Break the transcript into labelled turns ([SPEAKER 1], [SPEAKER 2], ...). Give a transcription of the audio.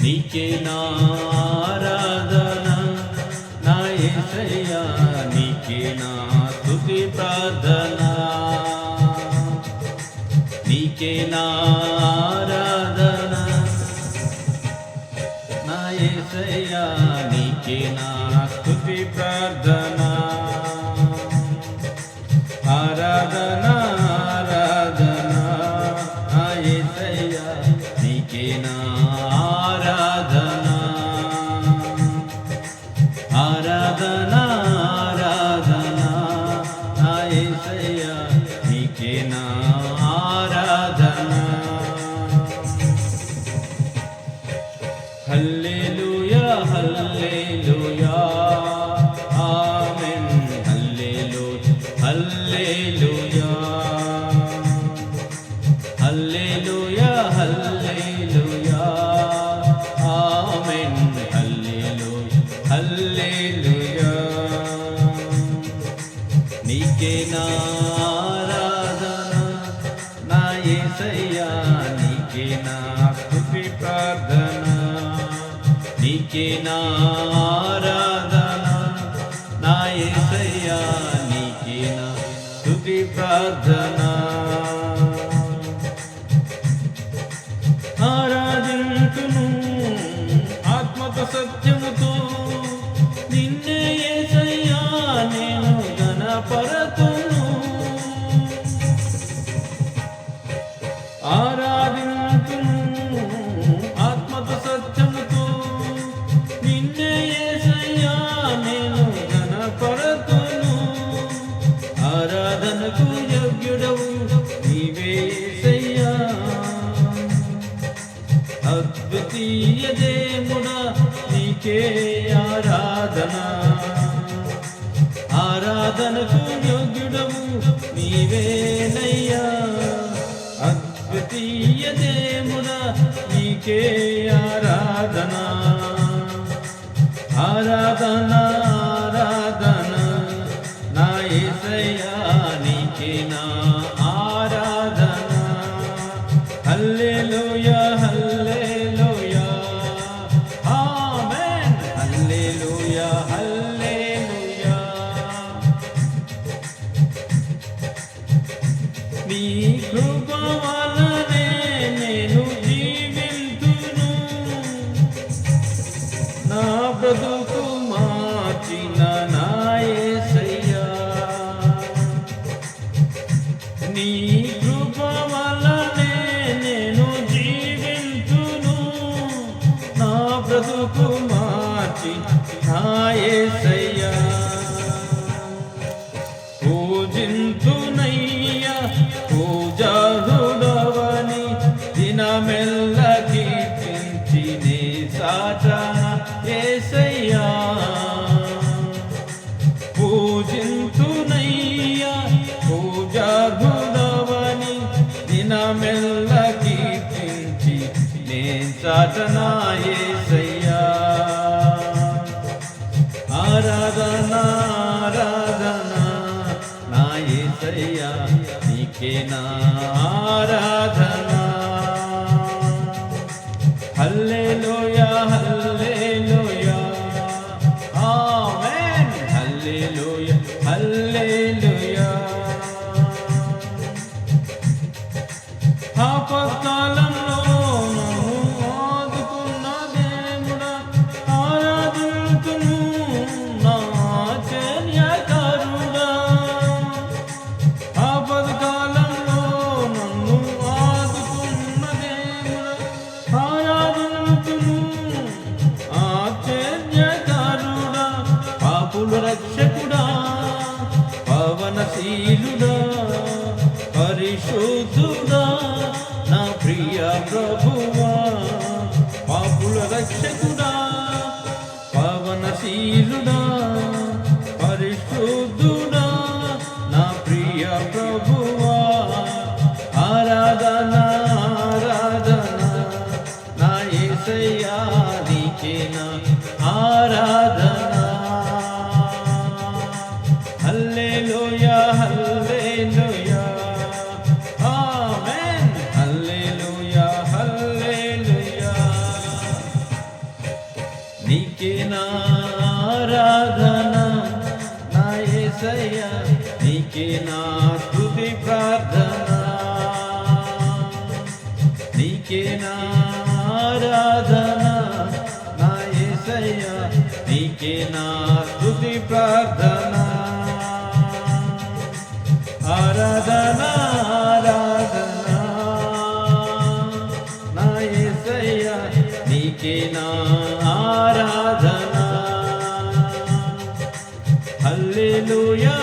[SPEAKER 1] నీకే నా ఆరాధన నా యేసయ్యా, నీకే నా స్తుతి ప్రార్థన. నీకే నా ఆరాధన నా యేసయ్యా, నీకే నా స్తుతి ప్రార్థన. ఆరాధన ఆరాధన నా యేసయ్యా, నీకే నా ఆరాధన. ఆరాధన ఆరాధన నా యేసయ్యా, నీకే నా ఆరాధన. హల్లెలూయా హల్లెలూయా ఆమేన్. హల్లెలూయా హల్లెలూయా హల్లెలూయా హల్లెలూయా ఆమేన్. హల్లెలూయా హల్లెలూయా. నీకే నా ఆరాధన నా యేసయ్యా, నీకే నా స్తుతి ప్రార్థన. నీకే నా ఆరాధన నా యేసయ్యా, నీకే నా స్తుతి ప్రార్థన. ఆరాధింతును ఆత్మతో సత్యముతో నిన్నే యేసయ్యా, నేను ఘనపరతును. ఆరాధింతును ఆత్మతో సత్యముతో నిన్నే యేసయ్యా, నేను ఘనపరతును. ఆరాధనకు యోగ్యుడవు నీవే యేసయ్యా, అద్వితీయ దేవుడా నీకే ఆరాధన. ఆరాధనకు యోగ్యుడవు నీవేనయ్యా, అద్వితీయ దేవుడా నీకే ఆరాధన. ఆరాధన ఆరాధన నా యేసయ్యా, నీకే నా ఆరాధన. హల్లెలూయా హల్లెలూయా ఆమేన్. హల్లెలూయా హల్లెలూయా. నీ కృప వలనే నేను జీవింతును, నా బ్రతుకు మార్చిన నా యేసయ్యా. నీ కృప వలనే నేను జీవింతును, నా బ్రతుకు మార్చిన నా యేసయ్యా. పూజింతునయ్యా పూజారుడవని దినమెల్ల కీర్తించి నీ సాటన యేసయ్యా. పూజింతునయ్యా పూజారుడవని దినమెల్ల కీర్తించి నీ సాటన యేసయ్యా. ఆరాధన ఆరాధన నా యేసయ్యా, నీకే నా ఆరాధన. హల్లెలూయా హల్లెలూయా ఆమేన్. హల్లెలూయా హల్లెలూయా. ఆపత్కాలంలో నన్ను ఆదుకున్న దేవుడా, ఆరాధింతును నా ఆశ్చర్యకరుడా. ఆపత్కాలంలో నన్ను ఆదుకున్న దేవుడా, ఆరాధింతును ఆశ్చర్యకరుడా. పాపుల రక్షకుడా, పవనశీలుడా, పరిశుద్ధుడా, నా ప్రియ ప్రభువా. పాపుల రక్షకుడా, పవనశీలుడా, పరిశుద్ధుడా, నా ప్రియ ప్రభువా. ఆరాధన ఆరాధన నా యేసయ్యా, నీకే నా ఆరాధన. హల్లెలూయా హల్లెలూయా ఆమేన్. హల్లెలూయా హల్లెలూయా. నీకే నా ఆరాధన నా యేసయ్యా నీకే నా స్తుతి ప్రార్థన ఆరాధన ఆరాధన నా యేసయ్యా నీకే నా ఆరాధన హల్లెలూయా